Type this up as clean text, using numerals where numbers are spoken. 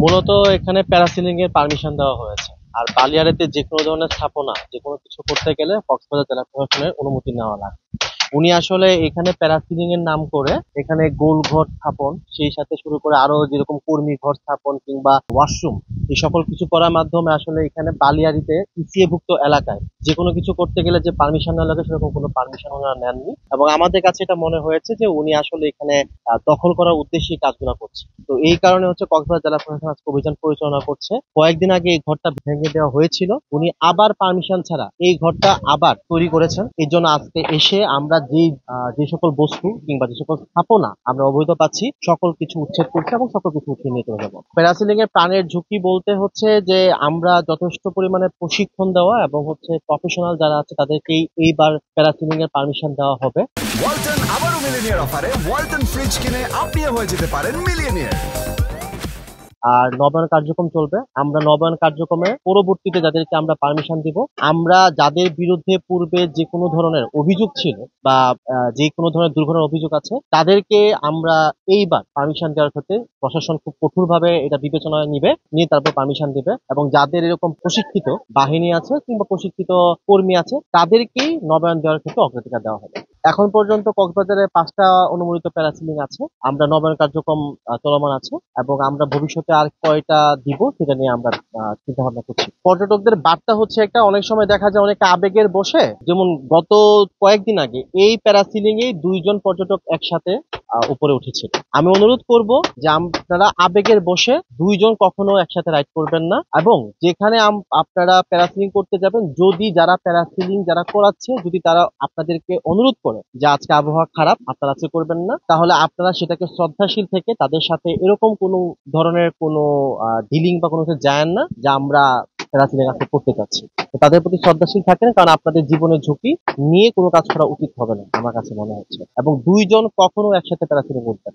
মূলত এখানে প্যারাসিলিং এর পারমিশন দেওয়া হয়েছে। আর বালিয়াড়িতে যে কোনো ধরনের স্থাপনা যে কোনো কিছু করতে গেলে কক্সবাজার জেলা প্রশাসনের অনুমতি নেওয়া লাগে। উনি আসলে এখানে প্যারাসিলিং এর নাম করে এখানে গোল ঘর স্থাপন, সেই সাথে শুরু করে আরো যেরকম কর্মী ঘর স্থাপন কিংবা ওয়াশরুম, এই সকল কিছু করার মাধ্যমে আসলে এখানে বালিয়াড়িতে পিছিয়ে ভুক্ত এলাকায় যে কোনো কিছু করতে গেলে যে পারমিশন নেওয়া লাগে সেরকম কোনো পারমিশন ওনারা নেননি, এবং আমাদের কাছে এটা মনে হয়েছে যে উনি আসলে এখানে দখল করার উদ্দেশ্যে কাজগুলো করছে। তো এই কারণে হচ্ছে কক্সবাজার জেলা প্রশাসন আজকে অভিযান পরিচালনা করছে। কয়েকদিন আগে এই ঘরটা ভেঙে দেওয়া হয়েছিল, উনি আবার পারমিশন ছাড়া এই ঘরটা আবার তৈরি করেছেন। এই জন্য আজকে এসে আমরা যে সকল বস্তু কিংবা যে সকল স্থাপনা আমরা অবৈধ পাচ্ছি সকল কিছু উচ্ছেদ করছি এবং সকল কিছু উঠিয়ে নিয়ে চলে যাবো। প্যারাসিলিং এর প্রাণের ঝুঁকি বলতে হচ্ছে যে আমরা যথেষ্ট পরিমাণে প্রশিক্ষণ দেওয়া এবং হচ্ছে প্রফেশনাল যারা আছে তাদেরকে এইবার প্যারাসিলিং এর পারমিশন দেওয়া হবে। ওয়ালটন আবারও মিলিয়নিয়ার অফারে ওয়ালটন ফ্রিজ কিনে আপনিও হয়ে যেতে পারেন মিলিয়নিয়ার। আর নবায়ন কার্যক্রম চলবে। আমরা নবায়ন কার্যক্রমে পরবর্তীতে যাদেরকে আমরা পারমিশন দিব, আমরা যাদের বিরুদ্ধে পূর্বে যে কোনো ধরনের অভিযোগ ছিল বা যে কোনো ধরনের দুর্ঘটনার অভিযোগ আছে তাদেরকে আমরা এইবার পারমিশন দেওয়ার ক্ষেত্রে প্রশাসন খুব কঠোরভাবে এটা বিবেচনায় নিয়ে তারপর পারমিশন দিবে, এবং যাদের এরকম প্রশিক্ষিত বাহিনী আছে কিংবা প্রশিক্ষিত কর্মী আছে তাদেরকেই নবায়ন দেওয়ার ক্ষেত্রে অগ্রাধিকার দেওয়া হবে। এখন পর্যন্ত কক্সবাজারে 5টা অনুমোদিত প্যারাসিলিং আছে, আমরা নবায়ন কার্যক্রম চলমান আছে, এবং আমরা ভবিষ্যতে আর কয়টা দিব সেটা নিয়ে আমরা চিন্তা ভাবনা করছি। পর্যটকদের বার্তা হচ্ছে একটা, অনেক সময় দেখা যায় অনেক আবেগের বসে, যেমন গত কয়েকদিন আগে এই প্যারাসিলিং এ 2জন পর্যটক একসাথে উপরে উঠেছিল। আমি অনুরোধ করব যে আপনারা আবেগের বসে 2জন কখনো একসাথে রাইড করবেন না, এবং যেখানে আপনারা প্যারাসিলিং করতে যাবেন, যদি যারা প্যারাসিলিং যারা করাচ্ছে যদি তারা আপনাদেরকে অনুরোধ করে যে আজকে আবহাওয়া খারাপ আপনারা আজকে করবেন না, তাহলে আপনারা সেটাকে শ্রদ্ধাশীল থেকে তাদের সাথে এরকম কোনো ধরনের কোনো ডিলিং বা কোনো কিছু যায় না যে আমরা প্যারাসিলিং আজকে করতে চাচ্ছি। তো তাদের প্রতি শ্রদ্ধাশীল থাকেন, কারণ আপনাদের জীবনের ঝুঁকি নিয়ে কোনো কাজ করা উচিত হবে না আমার কাছে মনে হচ্ছে। এবং 2জন কখনো একসাথে প্যারাসিলিং করবেন।